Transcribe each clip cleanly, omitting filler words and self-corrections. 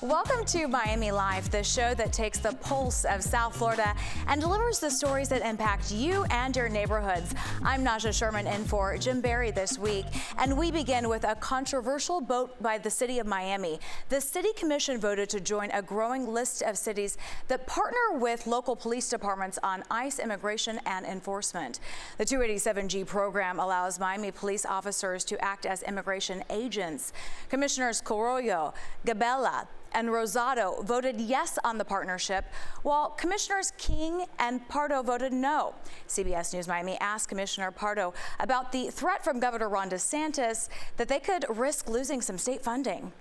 Welcome to Miami Live, the show that takes the pulse of South Florida and delivers the stories that impact you and your neighborhoods. I'm Naja Sherman in for Jim Barry this week, and we begin with a controversial vote by the city of Miami. The city commission voted to join a growing list of cities that partner with local police departments on ICE immigration and enforcement. The 287G program allows Miami police officers to act as immigration agents. Commissioners Carollo, Gabella, and Rosado voted yes on the partnership, while Commissioners King and Pardo voted no. CBS News Miami asked Commissioner Pardo about the threat from Governor Ron DeSantis that they could risk losing some state funding.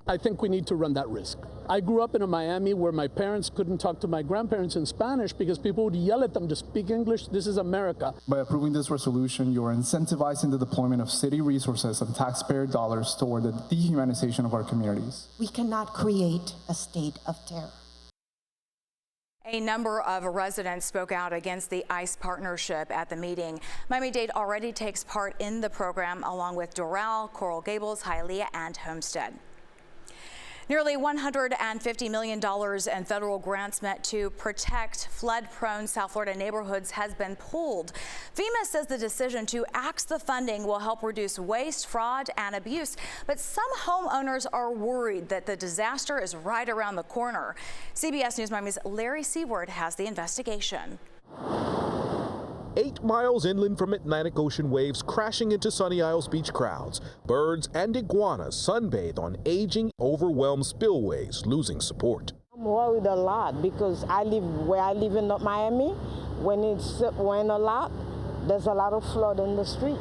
I think we need to run that risk. I grew up in a Miami where my parents couldn't talk to my grandparents in Spanish because people would yell at them to speak English. This is America. By approving this resolution, you are incentivizing the deployment of city resources and taxpayer dollars toward the dehumanization of our communities. We cannot create a state of terror. A number of residents spoke out against the ICE partnership at the meeting. Miami-Dade already takes part in the program along with Doral, Coral Gables, Hialeah, and Homestead. Nearly $150 million in federal grants meant to protect flood-prone South Florida neighborhoods has been pulled. FEMA says the decision to axe the funding will help reduce waste, fraud, and abuse, but some homeowners are worried that the disaster is right around the corner. CBS News Miami's Larry Seward has the investigation. 8 miles inland from Atlantic Ocean waves crashing into Sunny Isles beach crowds. Birds and iguanas sunbathe on aging, overwhelmed spillways, losing support. I'm worried a lot because where I live in Miami, when it's rain a lot, there's a lot of flood in the street,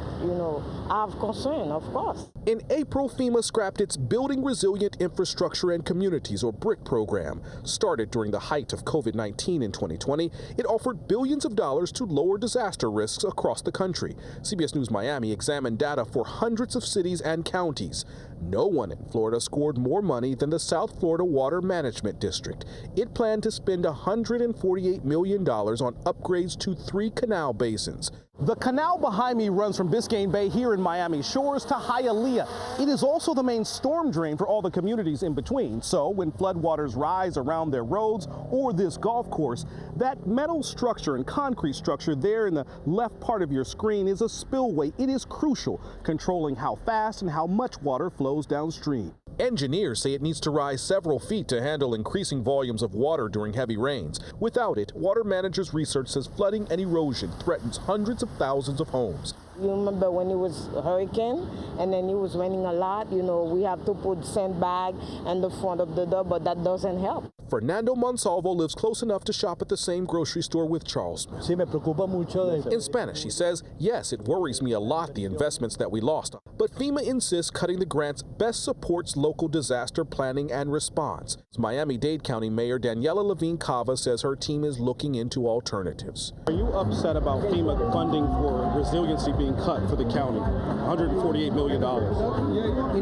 I have concern, of course. In April, FEMA scrapped its Building Resilient Infrastructure and Communities, or BRIC program. Started during the height of COVID-19 in 2020, it offered billions of dollars to lower disaster risks across the country. CBS News Miami examined data for hundreds of cities and counties. No one in Florida scored more money than the South Florida Water Management District. It planned to spend $148 million on upgrades to 3 canal basins. The canal behind me runs from Biscayne Bay here in Miami Shores to Hialeah. It is also the main storm drain for all the communities in between. So when floodwaters rise around their roads or this golf course, that metal structure and concrete structure there in the left part of your screen is a spillway. It is crucial, controlling how fast and how much water flows downstream. Engineers say it needs to rise several feet to handle increasing volumes of water during heavy rains. Without it, water managers' research says flooding and erosion threatens hundreds of thousands of homes. You remember when it was a hurricane and then it was raining a lot, we have to put sandbag in the front of the door, but that doesn't help. Fernando Monsalvo lives close enough to shop at the same grocery store with Charles Smith. Sí, me preocupa mucho. In Spanish, he says, yes, it worries me a lot, the investments that we lost. But FEMA insists cutting the grants best supports local disaster planning and response. Miami-Dade County Mayor Daniela Levine Cava says her team is looking into alternatives. Are you upset about FEMA funding for resiliency being cut for the county? $148 million.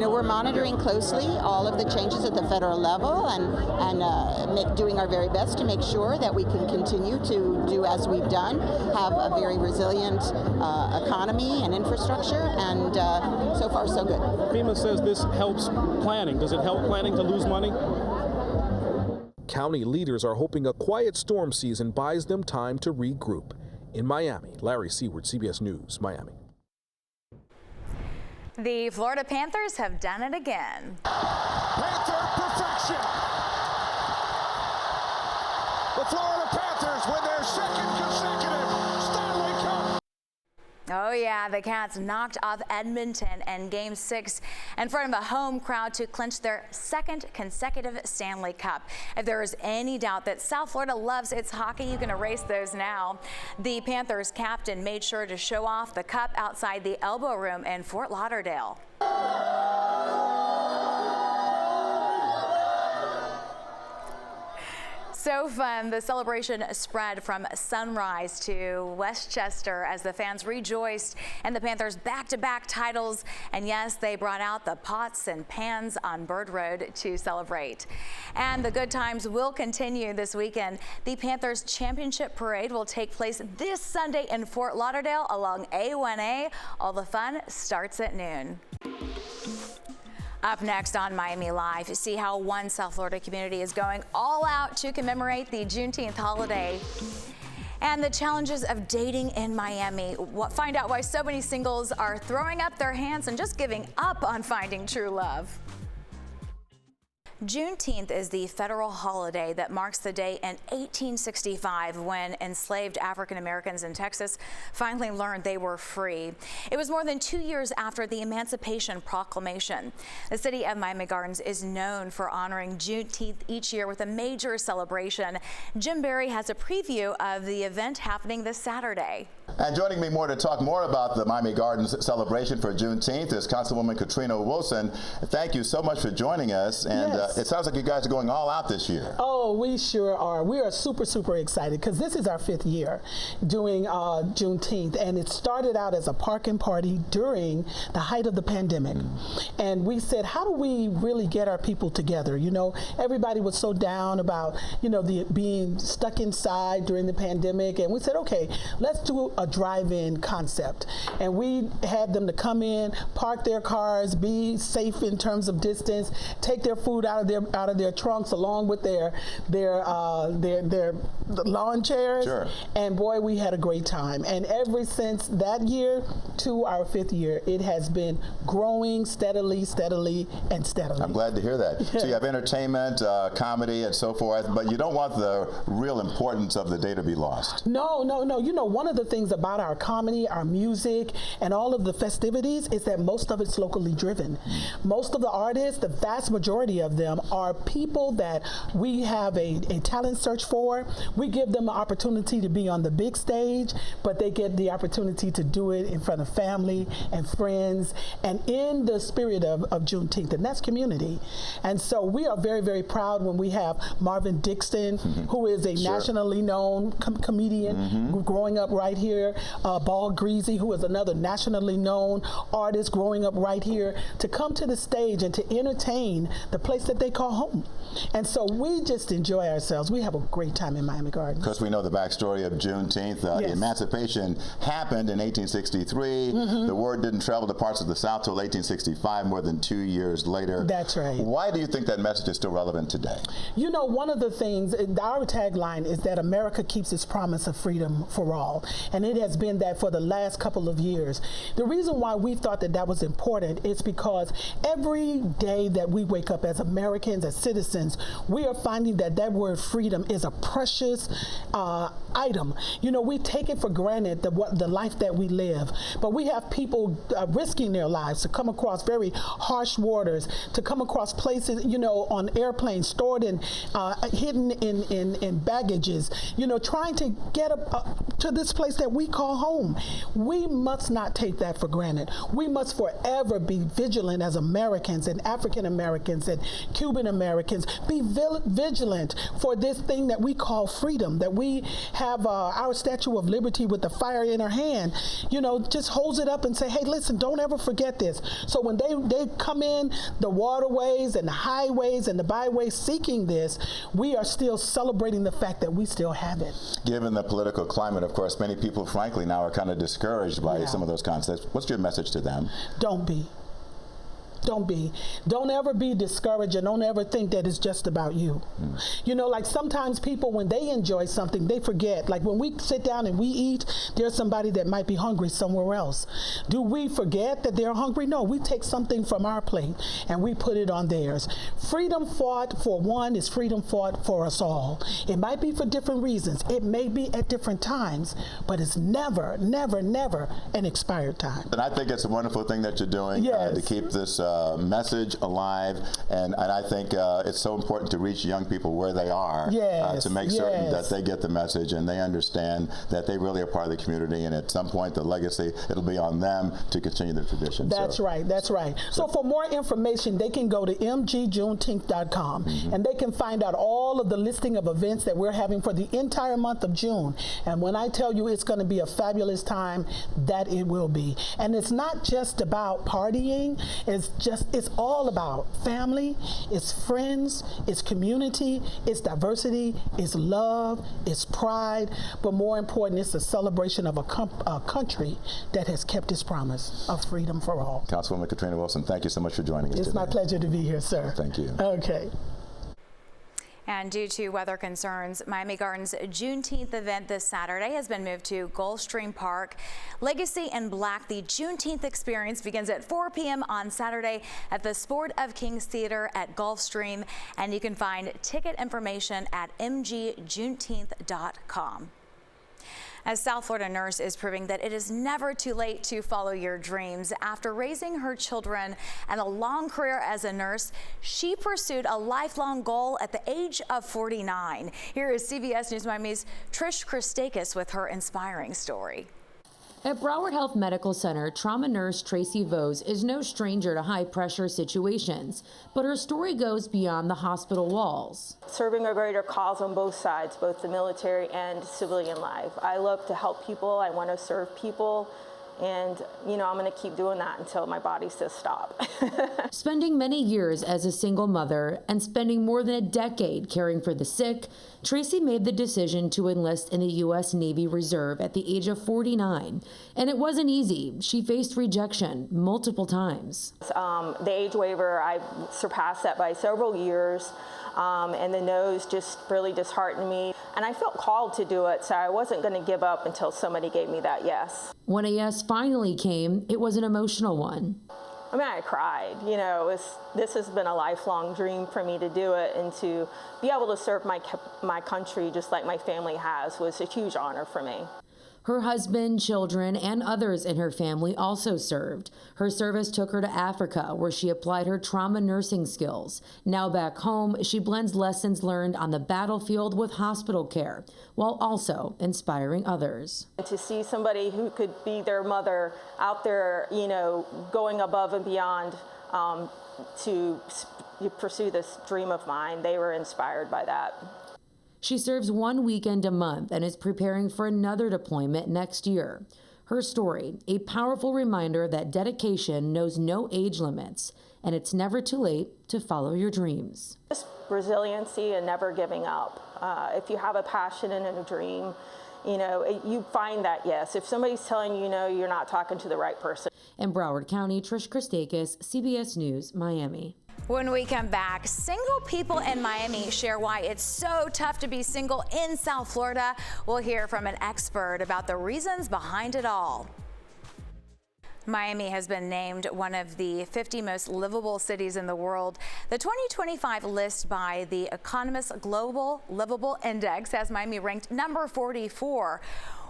We're monitoring closely all of the changes at the federal level and doing our very best to make sure that we can continue to do as we've done, have a very resilient economy and infrastructure, and so far so good. FEMA says this helps planning. Does it help planning to lose money? County leaders are hoping a quiet storm season buys them time to regroup. In Miami, Larry Seward, CBS News, Miami. The Florida Panthers have done it again. Panther perfection! The Florida Panthers win their second consecutive Stanley Cup. Oh yeah, the Cats knocked off Edmonton in Game 6 in front of a home crowd to clinch their second consecutive Stanley Cup. If there is any doubt that South Florida loves its hockey, you can erase those now. The Panthers captain made sure to show off the cup outside the Elbow Room in Fort Lauderdale. So fun. The celebration spread from Sunrise to Westchester as the fans rejoiced in the Panthers' back-to-back titles. And yes, they brought out the pots and pans on Bird Road to celebrate. And the good times will continue this weekend. The Panthers Championship Parade will take place this Sunday in Fort Lauderdale along A1A. All the fun starts at noon. Up next on Miami Live, see how one South Florida community is going all out to commemorate the Juneteenth holiday. And the challenges of dating in Miami. Find out why so many singles are throwing up their hands and just giving up on finding true love. Juneteenth is the federal holiday that marks the day in 1865 when enslaved African Americans in Texas finally learned they were free. It was more than 2 years after the Emancipation Proclamation. The city of Miami Gardens is known for honoring Juneteenth each year with a major celebration. Jim Barry has a preview of the event happening this Saturday. And joining me more to talk more about the Miami Gardens celebration for Juneteenth is Councilwoman Katrina Wilson. Thank you so much for joining us. And yes. It sounds like you guys are going all out this year. Oh, we sure are. We are super, super excited because this is our 5th year doing Juneteenth. And it started out as a parking party during the height of the pandemic. And we said, how do we really get our people together? You know, everybody was so down about, you know, being stuck inside during the pandemic. And we said, okay, let's do a drive-in concept. And we had them to come in, park their cars, be safe in terms of distance, take their food out of their trunks along with their lawn chairs. Sure. And boy, we had a great time. And ever since that year to our 5th year, it has been growing steadily, and steadily. I'm glad to hear that. So you have entertainment, comedy, and so forth, but you don't want the real importance of the day to be lost. No. You know, one of the things about our comedy, our music, and all of the festivities is that most of it's locally driven. Most of the artists, the vast majority of them, are people that we have a talent search for. We give them an opportunity to be on the big stage, but they get the opportunity to do it in front of family and friends and in the spirit of Juneteenth, and that's community. And so we are very, very proud when we have Marvin Dixon, who is a nationally known comedian growing up right here, Ball Greasy, who is another nationally known artist growing up right here, to come to the stage and to entertain the place that they call home. And so we just enjoy ourselves. We have a great time in Miami Gardens. Because we know the backstory of Juneteenth. Yes. Emancipation happened in 1863. The word didn't travel to parts of the South till 1865, more than 2 years later. That's right. Why do you think that message is still relevant today? You know, one of the things, our tagline is that America keeps its promise of freedom for all. And it has been that for the last couple of years. The reason why we thought that was important is because every day that we wake up as Americans, as citizens, we are finding that word freedom is a precious item. You know, we take it for granted, the life that we live, but we have people risking their lives to come across very harsh waters, to come across places, you know, on airplanes, stored in, hidden in baggages, you know, trying to get up to this place that we call home. We must not take that for granted. We must forever be vigilant as Americans and African Americans and Cuban Americans. Be vigilant for this thing that we call freedom, that we have our Statue of Liberty with the fire in our hand, you know, just holds it up and say, hey, listen, don't ever forget this. So when they come in the waterways and the highways and the byways seeking this, we are still celebrating the fact that we still have it. Given the political climate, of course, many people, frankly, now are kind of discouraged by some of those concepts. What's your message to them? Don't be. Don't ever be discouraged, and don't ever think that it's just about you. You know, like sometimes people, when they enjoy something, they forget. Like when we sit down and we eat, there's somebody that might be hungry somewhere else. Do we forget that they're hungry? No, we take something from our plate and we put it on theirs. Freedom fought for one is freedom fought for us all. It might be for different reasons. It may be at different times, but it's never, never, never an expired time. And I think it's a wonderful thing that you're doing to keep this message alive, and I think it's so important to reach young people where they are, to make certain that they get the message and they understand that they really are part of the community, and at some point the legacy, it'll be on them to continue the tradition. That's right. So for more information, they can go to mgjuneteenth.com and they can find out all of the listing of events that we're having for the entire month of June. And when I tell you it's going to be a fabulous time, that it will be. And it's not just about partying, it's it's all about family, it's friends, it's community, it's diversity, it's love, it's pride, but more important, it's a celebration of a country that has kept its promise of freedom for all. Councilwoman Katrina Wilson, thank you so much for joining us today. It's my pleasure to be here, sir. Thank you. Okay. And due to weather concerns, Miami Gardens' Juneteenth event this Saturday has been moved to Gulfstream Park. Legacy in Black, the Juneteenth experience begins at 4 p.m. on Saturday at the Sport of Kings Theater at Gulfstream, and you can find ticket information at mgjuneteenth.com. A South Florida nurse is proving that it is never too late to follow your dreams. After raising her children and a long career as a nurse, she pursued a lifelong goal at the age of 49. Here is CBS News Miami's Trish Christakis with her inspiring story. At Broward Health Medical Center, trauma nurse Tracy Vose is no stranger to high-pressure situations, but her story goes beyond the hospital walls. Serving a greater cause on both sides, both the military and civilian life. I love to help people. I want to serve people. And, I'm going to keep doing that until my body says stop. Spending many years as a single mother and spending more than a decade caring for the sick, Tracy made the decision to enlist in the U.S. Navy Reserve at the age of 49. And it wasn't easy. She faced rejection multiple times. The age waiver, I surpassed that by several years. And the no's just really disheartened me. And I felt called to do it, so I wasn't going to give up until somebody gave me that yes. When a yes finally came, it was an emotional one. I mean, I cried. This has been a lifelong dream for me to do it, and to be able to serve my country just like my family has was a huge honor for me. Her husband, children, and others in her family also served. Her service took her to Africa, where she applied her trauma nursing skills. Now back home, she blends lessons learned on the battlefield with hospital care, while also inspiring others. To see somebody who could be their mother out there, going above and beyond to pursue this dream of mine, they were inspired by that. She serves one weekend a month and is preparing for another deployment next year. Her story, a powerful reminder that dedication knows no age limits, and it's never too late to follow your dreams. Just resiliency and never giving up. If you have a passion and a dream, you find that yes. If somebody's telling you no, you're not talking to the right person. In Broward County, Trish Christakis, CBS News, Miami. When we come back, single people in Miami share why it's so tough to be single in South Florida. We'll hear from an expert about the reasons behind it all. Miami has been named one of the 50 most livable cities in the world. The 2025 list by the Economist Global Livable Index has Miami ranked number 44.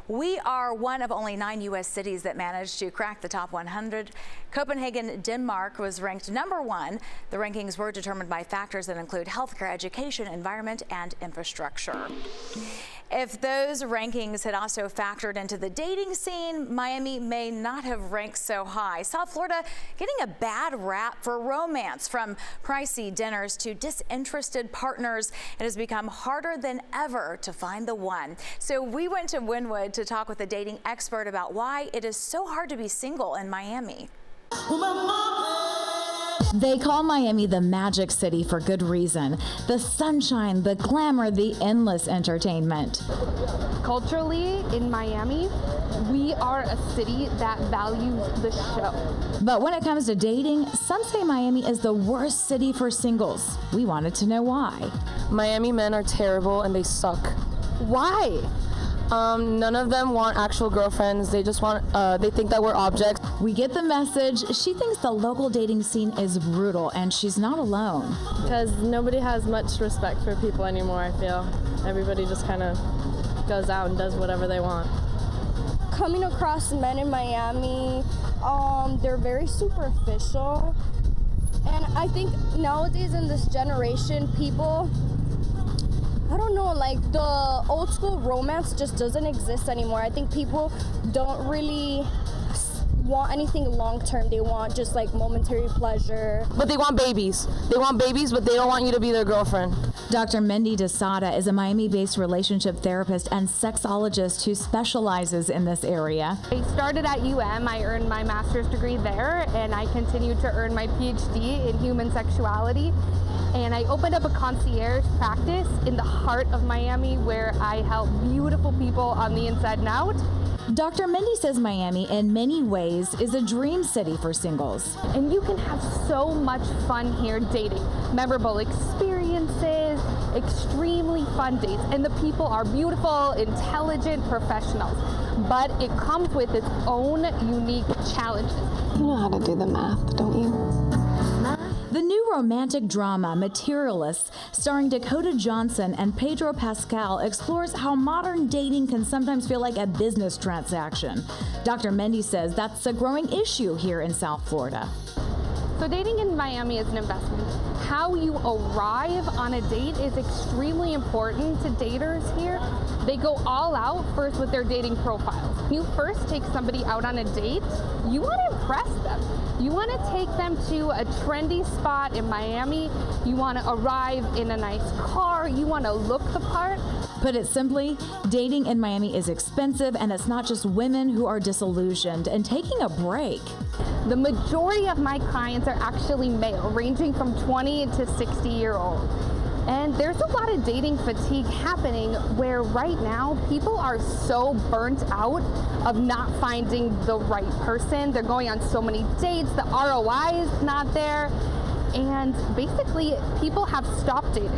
We are one of only 9 U.S. cities that managed to crack the top 100. Copenhagen, Denmark was ranked number 1. The rankings were determined by factors that include healthcare, education, environment, and infrastructure. If those rankings had also factored into the dating scene, Miami may not have ranked so high. South Florida getting a bad rap for romance. From pricey dinners to disinterested partners, it has become harder than ever to find the one. So we went to Wynwood to talk with a dating expert about why it is so hard to be single in Miami. They call Miami the magic city for good reason. The sunshine, the glamour, the endless entertainment. Culturally, in Miami, we are a city that values the show. But when it comes to dating, some say Miami is the worst city for singles. We wanted to know why. Miami men are terrible and they suck. Why? None of them want actual girlfriends. They just want, they think that we're objects. We get the message. She thinks the local dating scene is brutal, and she's not alone. Because nobody has much respect for people anymore, I feel. Everybody just kind of goes out and does whatever they want. Coming across men in Miami, they're very superficial. And I think nowadays in this generation, people, I don't know, like the old school romance just doesn't exist anymore. I think people don't really want anything long-term. They want just like momentary pleasure. But they want babies. They want babies, but they don't want you to be their girlfriend. Dr. Mindy DeSada is a Miami-based relationship therapist and sexologist who specializes in this area. I started at UM. I earned my master's degree there, and I continued to earn my PhD in human sexuality. And I opened up a concierge practice in the heart of Miami where I help beautiful people on the inside and out. Dr. Mindy says Miami, in many ways, is a dream city for singles. And you can have so much fun here dating. Memorable experiences, extremely fun dates. And the people are beautiful, intelligent professionals. But it comes with its own unique challenges. You know how to do the math, don't you? The new romantic drama, Materialists, starring Dakota Johnson and Pedro Pascal, explores how modern dating can sometimes feel like a business transaction. Dr. Mindy says that's a growing issue here in South Florida. So dating in Miami is an investment. How you arrive on a date is extremely important to daters here. They go all out first with their dating profiles. You first take somebody out on a date, you want to impress them. You want to take them to a trendy spot in Miami. You want to arrive in a nice car. You want to look the part. Put it simply, dating in Miami is expensive, and it's not just women who are disillusioned and taking a break. The majority of my clients are actually male, ranging from 20 to 60-year-old. And there's a lot of dating fatigue happening where right now people are so burnt out of not finding the right person. They're going on so many dates, the ROI is not there. And basically, people have stopped dating,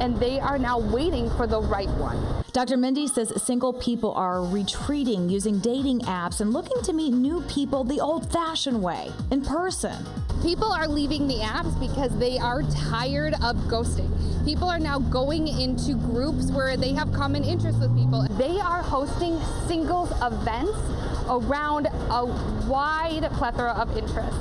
and they are now waiting for the right one. Dr. Mindy says single people are retreating using dating apps and looking to meet new people the old-fashioned way, in person. People are leaving the apps because they are tired of ghosting. People are now going into groups where they have common interests with people. They are hosting singles events around a wide plethora of interests.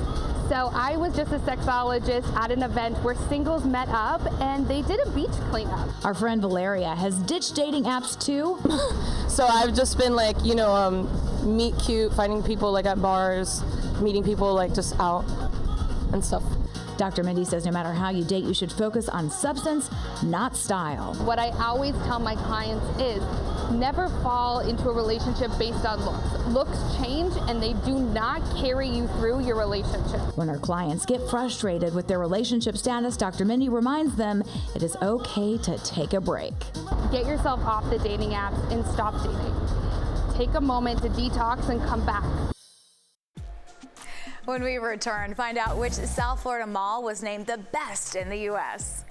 So I was just a sexologist at an event where singles met up and they did a beach cleanup. Our friend Valeria has ditched dating apps too. So I've just been like, meet cute, finding people like at bars, meeting people like just out and stuff. Dr. Mindy says no matter how you date, you should focus on substance, not style. What I always tell my clients is never fall into a relationship based on looks. Looks change and they do not carry you through your relationship. When her clients get frustrated with their relationship status, Dr. Mindy reminds them it is okay to take a break. Get yourself off the dating apps and stop dating. Take a moment to detox and come back. When we return, find out which South Florida mall was named the best in the U.S.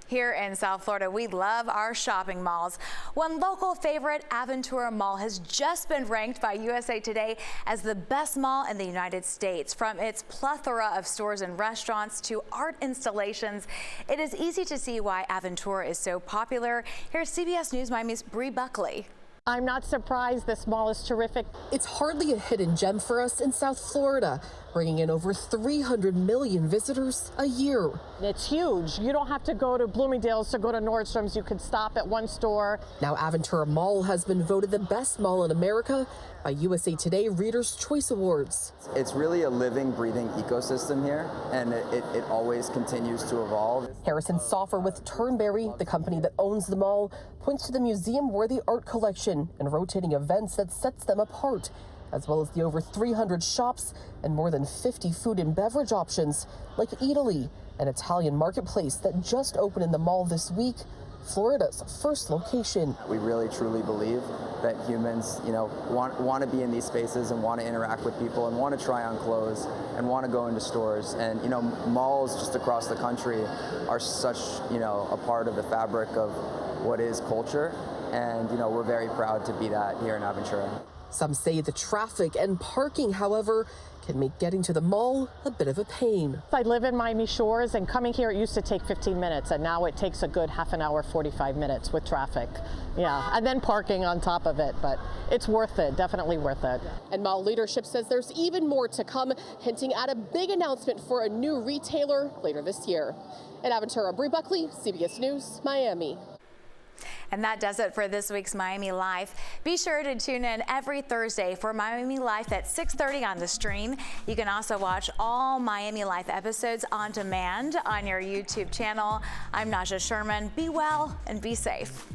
Here in South Florida, we love our shopping malls. One local favorite, Aventura Mall, has just been ranked by USA Today as the best mall in the United States. From its plethora of stores and restaurants to art installations, it is easy to see why Aventura is so popular. Here's CBS News Miami's Bree Buckley. I'm not surprised. This mall is terrific. It's hardly a hidden gem for us in South Florida, bringing in over 300 million visitors a year. It's huge. You don't have to go to Bloomingdale's to go to Nordstrom's. You could stop at one store. Now Aventura Mall has been voted the best mall in America by USA Today Reader's Choice Awards. It's really a living, breathing ecosystem here, and it always continues to evolve. Harrison Soffer with Turnberry, the company that owns the mall, points to the museum-worthy art collection and rotating events that sets them apart, as well as the over 300 shops and more than 50 food and beverage options, like Eataly, an Italian marketplace that just opened in the mall this week, Florida's first location. We really truly believe that humans, want to be in these spaces and want to interact with people and want to try on clothes and want to go into stores. And, malls just across the country are such, a part of the fabric of what is culture. And, we're very proud to be that here in Aventura. Some say the traffic and parking, however, can make getting to the mall a bit of a pain. I live in Miami Shores, and coming here it used to take 15 minutes, and now it takes a good half an hour, 45 minutes with traffic. Yeah, and then parking on top of it, but it's worth it, definitely worth it. And mall leadership says there's even more to come, hinting at a big announcement for a new retailer later this year. In Aventura, Bree Buckley, CBS News, Miami. And that does it for this week's Miami Life. Be sure to tune in every Thursday for Miami Life at 6:30 on the stream. You can also watch all Miami Life episodes on demand on your YouTube channel. I'm Naja Sherman. Be well and be safe.